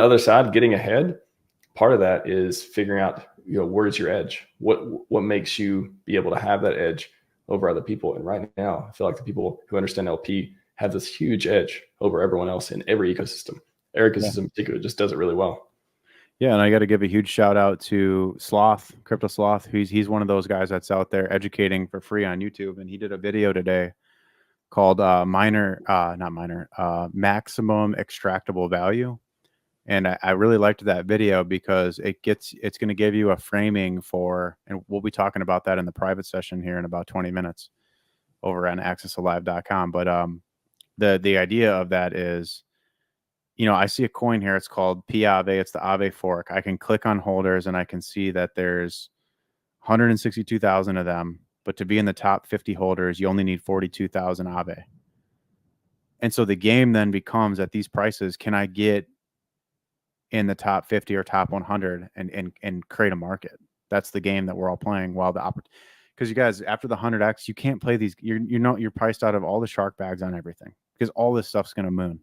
other side, getting ahead, part of that is figuring out, where's your edge? What makes you be able to have that edge over other people? And right now, I feel like the people who understand LP have this huge edge over everyone else in every ecosystem. Our ecosystem in particular just does it really well. Yeah, and I got to give a huge shout out to Sloth, Crypto Sloth. He's one of those guys that's out there educating for free on YouTube, and he did a video today called maximum extractable value. And I really liked that video because it's going to give you a framing for, and we'll be talking about that in the private session here in about 20 minutes over on accessalive.com. But the idea of that is, I see a coin here. It's called PAAVE. It's the AAVE fork. I can click on holders and I can see that there's 162,000 of them. But to be in the top 50 holders, you only need 42,000 AAVE. And so the game then becomes at these prices, can I get in the top 50 or top 100 and create a market? That's the game that we're all playing. While because you guys, after the 100x, you can't play these. You're priced out of all the shark bags on everything because all this stuff's going to moon.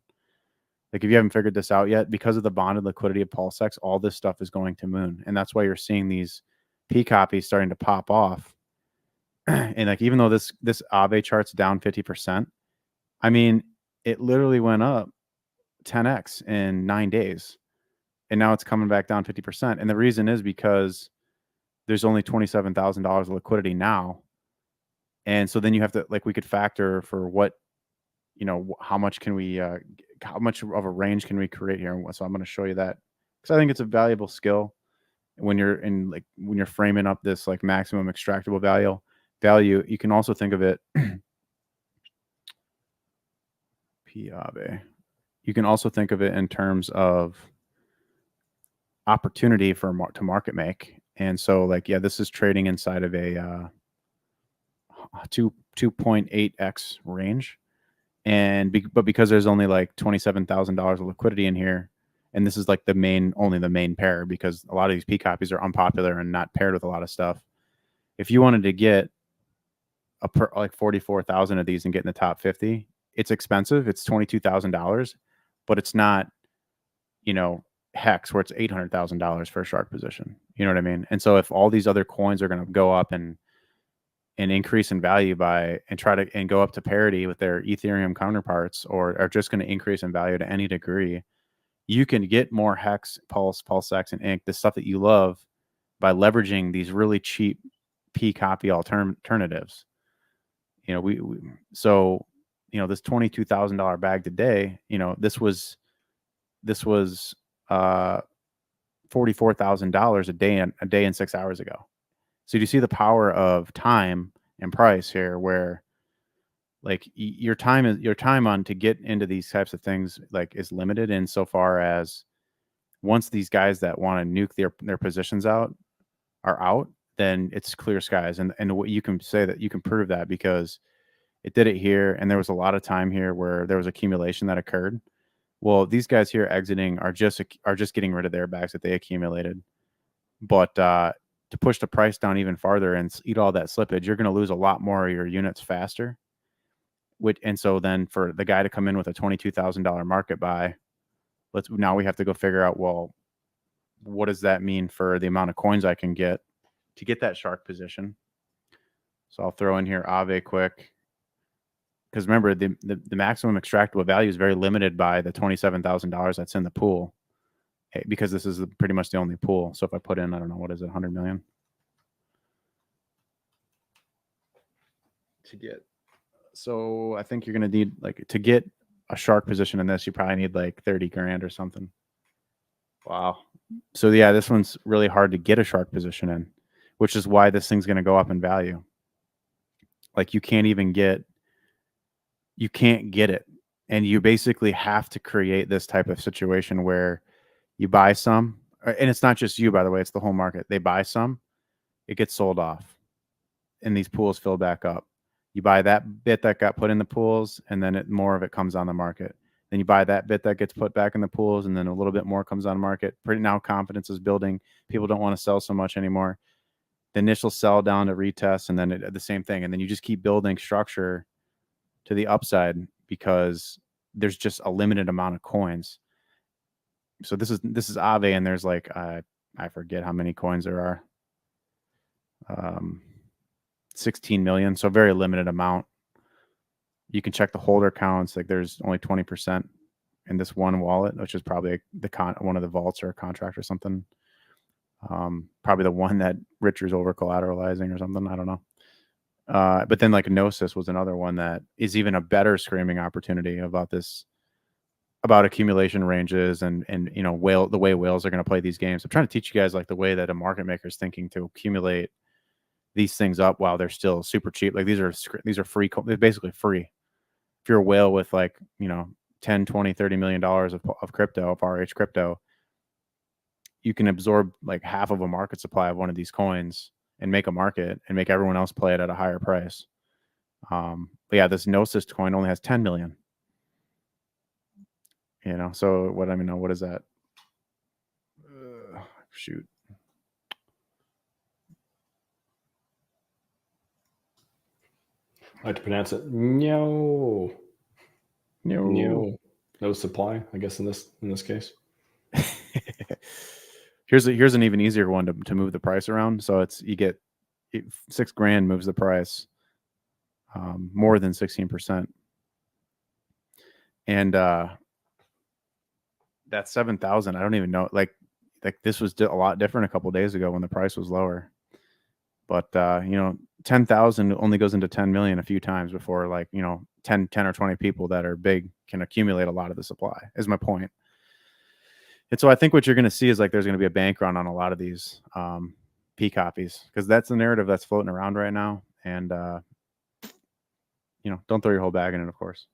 Like if you haven't figured this out yet, because of the bonded liquidity of PulseX, all this stuff is going to moon. And that's why you're seeing these P copies starting to pop off. And like, even though this AAVE chart's down 50%, I mean, it literally went up 10x in 9 days. And now it's coming back down 50%. And the reason is because there's only $27,000 of liquidity now. And so then you have to, like, we could factor for what, how much can we, how much of a range can we create here? So I'm going to show you that because I think it's a valuable skill when you're when you're framing up this like maximum extractable value. You can also think of it. PAAVE. You can also think of it in terms of opportunity to market make. And so like, yeah, this is trading inside of a 2.8x range. But because there's only like $27,000 of liquidity in here, and this is like only the main pair, because a lot of these P copies are unpopular and not paired with a lot of stuff. If you wanted to get like 44,000 of these and get in the top 50, it's expensive. It's $22,000, but it's not, hex where it's $800,000 for a shark position. You know what I mean? And so if all these other coins are going to go up and increase in value and go up to parity with their Ethereum counterparts, or are just going to increase in value to any degree, you can get more Hex, Pulse, PulseX, and Ink, the stuff that you love, by leveraging these really cheap P copy alternatives. So this $22,000 bag today, this was $44,000 a day and 6 hours ago. So do you see the power of time and price here, where like your time on to get into these types of things like is limited insofar as once these guys that want to nuke their positions out are out, then it's clear skies. And what you can say that you can prove that because it did it here, and there was a lot of time here where there was accumulation that occurred. Well, these guys here exiting are just getting rid of their bags that they accumulated. But to push the price down even farther and eat all that slippage, you're going to lose a lot more of your units faster. And so then for the guy to come in with a $22,000 market buy, now we have to go figure out, well, what does that mean for the amount of coins I can get to get that shark position? So I'll throw in here AAVE quick, because remember the maximum extractable value is very limited by the $27,000 that's in the pool, because this is pretty much the only pool. So if I put in, I don't know, what is it, 100 million to get. So I think you're going to need, like, to get a shark position in this, you probably need like 30 grand or something. Wow. So yeah, this one's really hard to get a shark position in, which is why this thing's going to go up in value. Like you can't get it. And you basically have to create this type of situation where you buy some, and it's not just you, by the way, it's the whole market. They buy some, it gets sold off, and these pools fill back up. You buy that bit that got put in the pools, and then more of it comes on the market. Then you buy that bit that gets put back in the pools, and then a little bit more comes on the market. Now confidence is building. People don't want to sell so much anymore. The initial sell down to retest, and then the same thing. And then you just keep building structure to the upside because there's just a limited amount of coins. So this is AAVE, and there's like I forget how many coins there are. 16 million, so very limited amount. You can check the holder counts. Like there's only 20% in this one wallet, which is probably one of the vaults or a contract or something. Probably the one that Richard's over collateralizing or something. I don't know. But then like Gnosis was another one that is even a better screaming opportunity about accumulation ranges and you know the way whales are going to play these games. I'm trying to teach you guys like the way that a market maker is thinking to accumulate these things up while they're still super cheap. Like these are free. They're basically free. If you're a whale with like, you know, 10, 20, 30 million dollars of crypto, of RH crypto, you can absorb like half of a market supply of one of these coins and make a market and make everyone else play it at a higher price. But yeah, this Gnosis coin only has 10 million. You know, so what is that? Shoot. I like to pronounce it. No supply, I guess in this case. Here's an even easier one to move the price around. So you get $6,000 moves the price more than 16%, and that 7,000. I don't even know. Like this was a lot different a couple of days ago when the price was lower. But you know, 10,000 only goes into 10 million a few times before, like, you know, 10 or 20 people that are big can accumulate a lot of the supply, is my point. And so I think what you're going to see is like there's going to be a bank run on a lot of these P copies, because that's the narrative that's floating around right now. And you know, don't throw your whole bag in it, of course.